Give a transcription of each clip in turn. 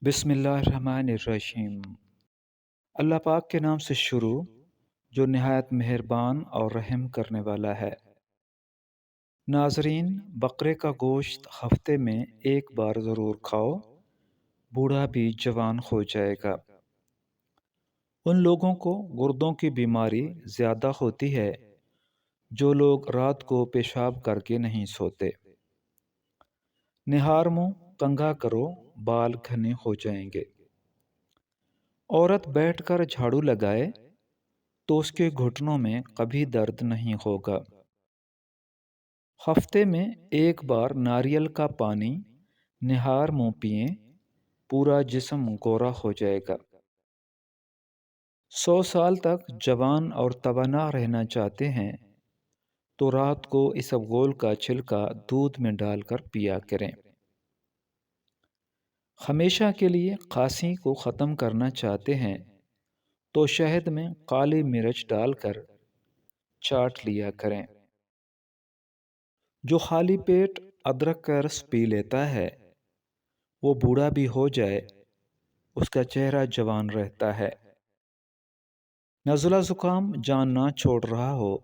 بسم اللہ الرحمن الرحیم۔ اللہ پاک کے نام سے شروع جو نہایت مہربان اور رحم کرنے والا ہے۔ ناظرین، بقرے کا گوشت ہفتے میں ایک بار ضرور کھاؤ، بوڑھا بھی جوان ہو جائے گا۔ ان لوگوں کو گردوں کی بیماری زیادہ ہوتی ہے جو لوگ رات کو پیشاب کر کے نہیں سوتے۔ نہار منہ کنگھا کرو، بال گھنے ہو جائیں گے۔ عورت بیٹھ کر جھاڑو لگائے تو اس کے گھٹنوں میں کبھی درد نہیں ہوگا۔ ہفتے میں ایک بار ناریل کا پانی نہار منہ پئیں، پورا جسم گورا ہو جائے گا۔ 100 سال تک جوان اور توانا رہنا چاہتے ہیں تو رات کو اسبگول کا چھلکا دودھ میں ڈال کر پیا کریں۔ ہمیشہ کے لیے کھانسی کو ختم کرنا چاہتے ہیں تو شہد میں کالی مرچ ڈال کر چاٹ لیا کریں۔ جو خالی پیٹ ادرک کا رس پی لیتا ہے وہ بوڑھا بھی ہو جائے اس کا چہرہ جوان رہتا ہے۔ نزلہ زکام جان نہ چھوڑ رہا ہو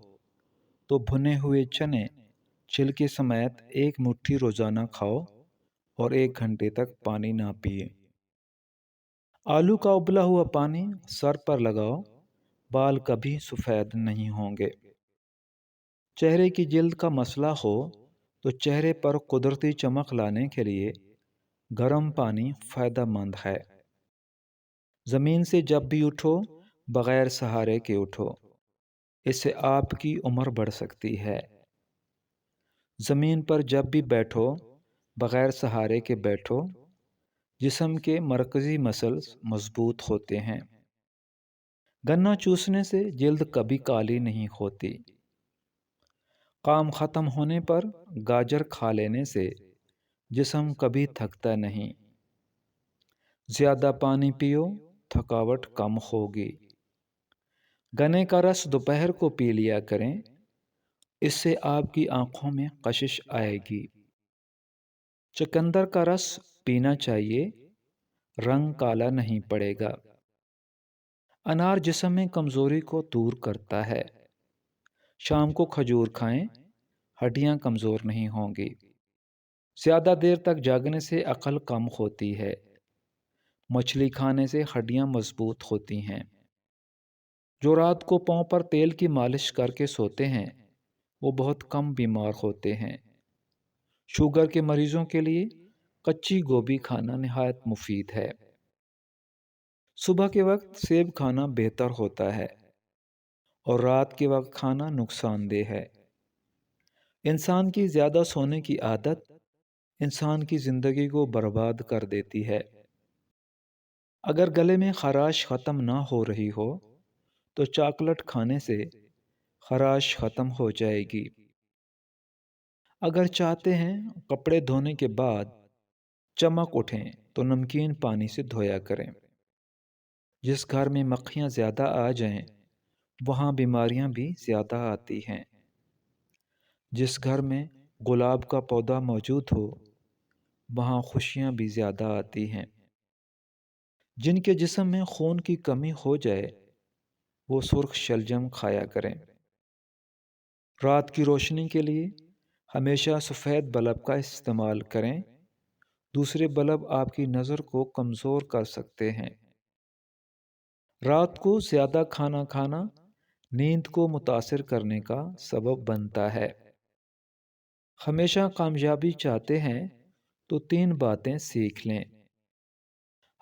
تو بھنے ہوئے چنے چھلکے سمیت ایک مٹھی روزانہ کھاؤ اور 1 گھنٹے تک پانی نہ پیے۔ آلو کا ابلا ہوا پانی سر پر لگاؤ، بال کبھی سفید نہیں ہوں گے۔ چہرے کی جلد کا مسئلہ ہو تو چہرے پر قدرتی چمک لانے کے لیے گرم پانی فائدہ مند ہے۔ زمین سے جب بھی اٹھو بغیر سہارے کے اٹھو، اس سے آپ کی عمر بڑھ سکتی ہے۔ زمین پر جب بھی بیٹھو بغیر سہارے کے بیٹھو، جسم کے مرکزی مسلز مضبوط ہوتے ہیں۔ گنا چوسنے سے جلد کبھی کالی نہیں ہوتی۔ کام ختم ہونے پر گاجر کھا لینے سے جسم کبھی تھکتا نہیں۔ زیادہ پانی پیو، تھکاوٹ کم ہوگی۔ گنے کا رس دوپہر کو پی لیا کریں، اس سے آپ کی آنکھوں میں کشش آئے گی۔ چقندر کا رس پینا چاہیے، رنگ کالا نہیں پڑے گا۔ انار جسم میں کمزوری کو دور کرتا ہے۔ شام کو کھجور کھائیں، ہڈیاں کمزور نہیں ہوں گی۔ زیادہ دیر تک جاگنے سے عقل کم ہوتی ہے۔ مچھلی کھانے سے ہڈیاں مضبوط ہوتی ہیں۔ جو رات کو پاؤں پر تیل کی مالش کر کے سوتے ہیں وہ بہت کم بیمار ہوتے ہیں۔ شوگر کے مریضوں کے لیے کچی گوبھی کھانا نہایت مفید ہے۔ صبح کے وقت سیب کھانا بہتر ہوتا ہے اور رات کے وقت کھانا نقصان دہ ہے۔ انسان کی زیادہ سونے کی عادت انسان کی زندگی کو برباد کر دیتی ہے۔ اگر گلے میں خراش ختم نہ ہو رہی ہو تو چاکلیٹ کھانے سے خراش ختم ہو جائے گی۔ اگر چاہتے ہیں کپڑے دھونے کے بعد چمک اٹھیں تو نمکین پانی سے دھویا کریں۔ جس گھر میں مکھیاں زیادہ آ جائیں وہاں بیماریاں بھی زیادہ آتی ہیں۔ جس گھر میں گلاب کا پودا موجود ہو وہاں خوشیاں بھی زیادہ آتی ہیں۔ جن کے جسم میں خون کی کمی ہو جائے وہ سرخ شلجم کھایا کریں۔ رات کی روشنی کے لیے ہمیشہ سفید بلب کا استعمال کریں، دوسرے بلب آپ کی نظر کو کمزور کر سکتے ہیں۔ رات کو زیادہ کھانا کھانا نیند کو متاثر کرنے کا سبب بنتا ہے۔ ہمیشہ کامیابی چاہتے ہیں تو 3 باتیں سیکھ لیں۔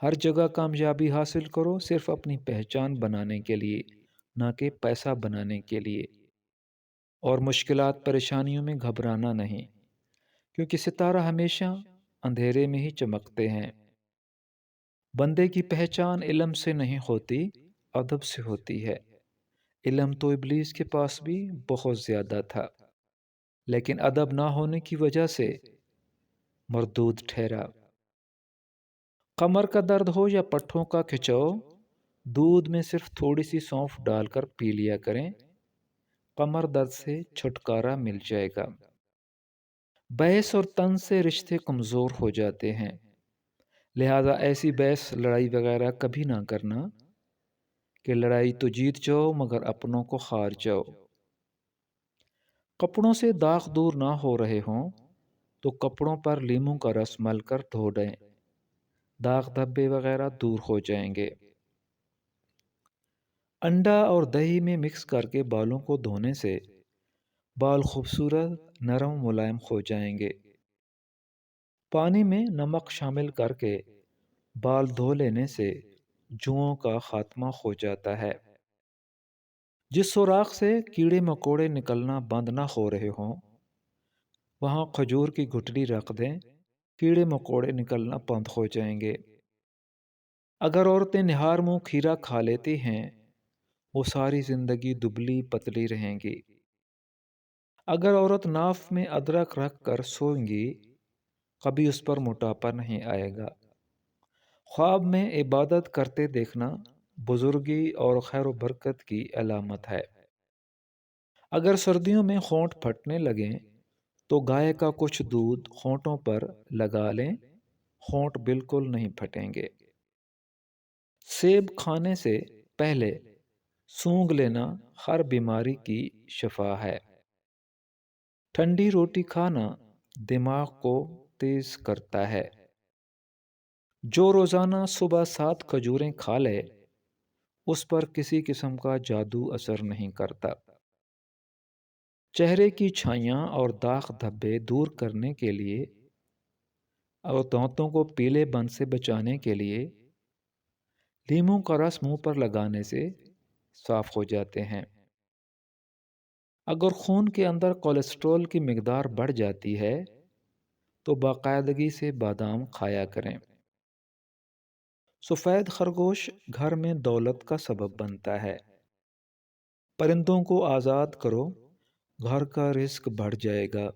ہر جگہ کامیابی حاصل کرو صرف اپنی پہچان بنانے کے لیے، نہ کہ پیسہ بنانے کے لیے۔ اور مشکلات پریشانیوں میں گھبرانا نہیں، کیونکہ ستارہ ہمیشہ اندھیرے میں ہی چمکتے ہیں۔ بندے کی پہچان علم سے نہیں ہوتی، ادب سے ہوتی ہے۔ علم تو ابلیس کے پاس بھی بہت زیادہ تھا، لیکن ادب نہ ہونے کی وجہ سے مردود ٹھہرا۔ کمر کا درد ہو یا پٹھوں کا کھچاؤ، دودھ میں صرف تھوڑی سی سونف ڈال کر پی لیا کریں، کمر درد سے چھٹکارا مل جائے گا۔ بحث اور طنز سے رشتے کمزور ہو جاتے ہیں، لہٰذا ایسی بحث لڑائی وغیرہ کبھی نہ کرنا کہ لڑائی تو جیت جاؤ مگر اپنوں کو ہار جاؤ۔ کپڑوں سے داغ دور نہ ہو رہے ہوں تو کپڑوں پر لیموں کا رس مل کر دھو دیں، داغ دھبے وغیرہ دور ہو جائیں گے۔ انڈا اور دہی میں مکس کر کے بالوں کو دھونے سے بال خوبصورت نرم ملائم ہو جائیں گے۔ پانی میں نمک شامل کر کے بال دھو لینے سے جوؤں کا خاتمہ ہو جاتا ہے۔ جس سوراخ سے کیڑے مکوڑے نکلنا بند نہ ہو رہے ہوں وہاں کھجور کی گٹھلی رکھ دیں، کیڑے مکوڑے نکلنا بند ہو جائیں گے۔ اگر عورتیں نہار منہ کھیرا کھا لیتی ہیں وہ ساری زندگی دبلی پتلی رہیں گی۔ اگر عورت ناف میں ادرک رکھ کر سوئیں گی کبھی اس پر موٹاپا نہیں آئے گا۔ خواب میں عبادت کرتے دیکھنا بزرگی اور خیر و برکت کی علامت ہے۔ اگر سردیوں میں ہونٹ پھٹنے لگیں تو گائے کا کچھ دودھ ہونٹوں پر لگا لیں، ہونٹ بالکل نہیں پھٹیں گے۔ سیب کھانے سے پہلے سونگھ لینا ہر بیماری کی شفا ہے۔ ٹھنڈی روٹی کھانا دماغ کو تیز کرتا ہے۔ جو روزانہ صبح 7 کھجوریں کھا لے اس پر کسی قسم کا جادو اثر نہیں کرتا۔ چہرے کی چھائیاں اور داغ دھبے دور کرنے کے لیے اور دانتوں کو پیلے پن سے بچانے کے لیے لیموں کا رس منہ پر لگانے سے صاف ہو جاتے ہیں۔ اگر خون کے اندر کولیسٹرول کی مقدار بڑھ جاتی ہے تو باقاعدگی سے بادام کھایا کریں۔ سفید خرگوش گھر میں دولت کا سبب بنتا ہے۔ پرندوں کو آزاد کرو، گھر کا رزق بڑھ جائے گا۔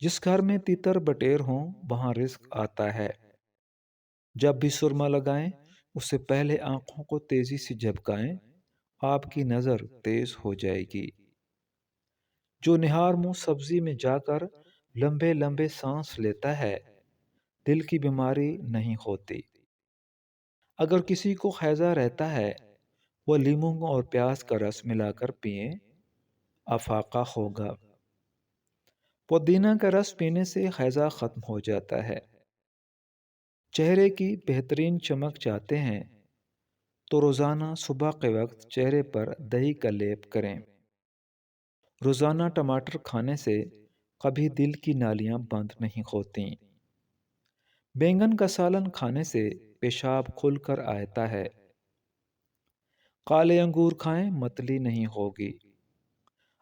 جس گھر میں تیتر بٹیر ہوں وہاں رزق آتا ہے۔ جب بھی سرما لگائیں اس سے پہلے آنکھوں کو تیزی سے جھپکائیں، آپ کی نظر تیز ہو جائے گی۔ جو نہار منہ سبزی میں جا کر لمبے لمبے سانس لیتا ہے دل کی بیماری نہیں ہوتی۔ اگر کسی کو ہیضہ رہتا ہے وہ لیموں اور پیاز کا رس ملا کر پئیں، افاقہ ہوگا۔ پودینہ کا رس پینے سے ہیضہ ختم ہو جاتا ہے۔ چہرے کی بہترین چمک چاہتے ہیں تو روزانہ صبح کے وقت چہرے پر دہی کا لیپ کریں۔ روزانہ ٹماٹر کھانے سے کبھی دل کی نالیاں بند نہیں ہوتیں۔ بینگن کا سالن کھانے سے پیشاب کھل کر آتا ہے۔ کالے انگور کھائیں متلی نہیں ہوگی۔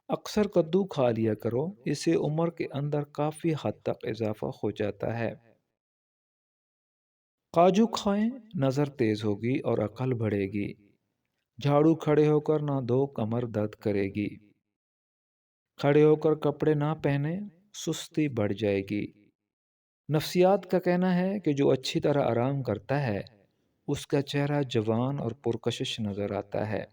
اکثر کدو کھا لیا کرو، اس سے عمر کے اندر کافی حد تک اضافہ ہو جاتا ہے۔ کاجو کھائیں، نظر تیز ہوگی اور عقل بڑھے گی۔ جھاڑو کھڑے ہو کر نہ دو، کمر درد کرے گی۔ کھڑے ہو کر کپڑے نہ پہنے، سستی بڑھ جائے گی۔ نفسیات کا کہنا ہے کہ جو اچھی طرح آرام کرتا ہے اس کا چہرہ جوان اور پرکشش نظر آتا ہے۔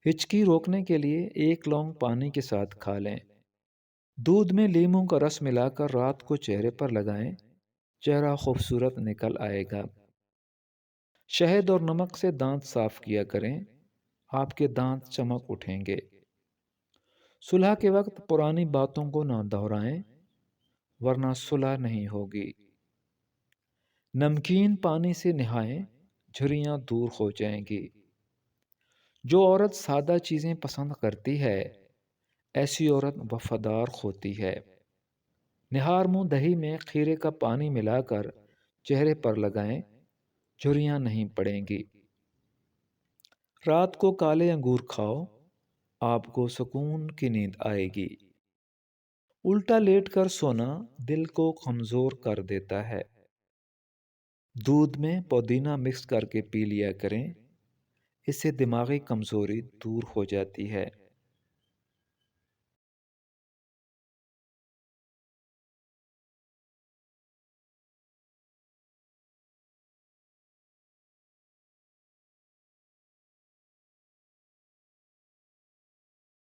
ہچکی روکنے کے لیے 1 لونگ پانی کے ساتھ کھا لیں۔ دودھ میں لیموں کا رس ملا کر رات کو چہرے پر لگائیں، چہرہ خوبصورت نکل آئے گا۔ شہد اور نمک سے دانت صاف کیا کریں، آپ کے دانت چمک اٹھیں گے۔ صلح کے وقت پرانی باتوں کو نہ دہرائیں ورنہ صلح نہیں ہوگی۔ نمکین پانی سے نہائیں، جھریاں دور ہو جائیں گی۔ جو عورت سادہ چیزیں پسند کرتی ہے ایسی عورت وفادار ہوتی ہے۔ نہار منہ دہی میں کھیرے کا پانی ملا کر چہرے پر لگائیں، جھریاں نہیں پڑیں گی۔ رات کو کالے انگور کھاؤ، آپ کو سکون کی نیند آئے گی۔ الٹا لیٹ کر سونا دل کو کمزور کر دیتا ہے۔ دودھ میں پودینہ مکس کر کے پی لیا کریں، اس سے دماغی کمزوری دور ہو جاتی ہے۔